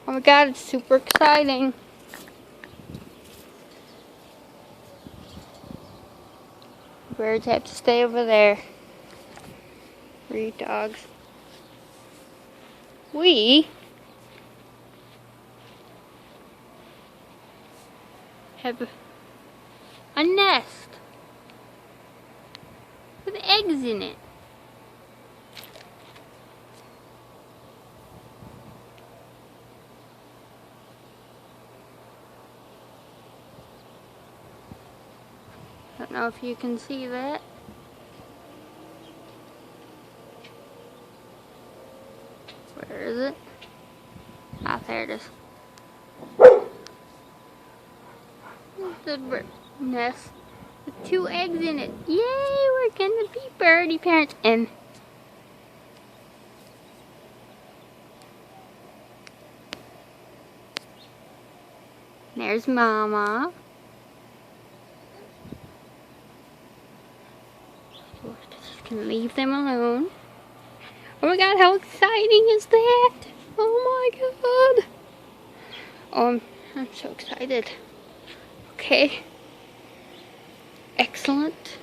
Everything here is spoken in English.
Oh my god, it's super exciting. Birds have to stay over there. 3 dogs. We have a nest with eggs in it. Don't know if you can see that. Where is it? Ah, there it is. The nest with 2 eggs in it. Yay, we're gonna be birdie parents. And there's Mama. We're just gonna leave them alone. Oh my god, how exciting is that? Oh my god. Oh, I'm so excited. Okay. Excellent.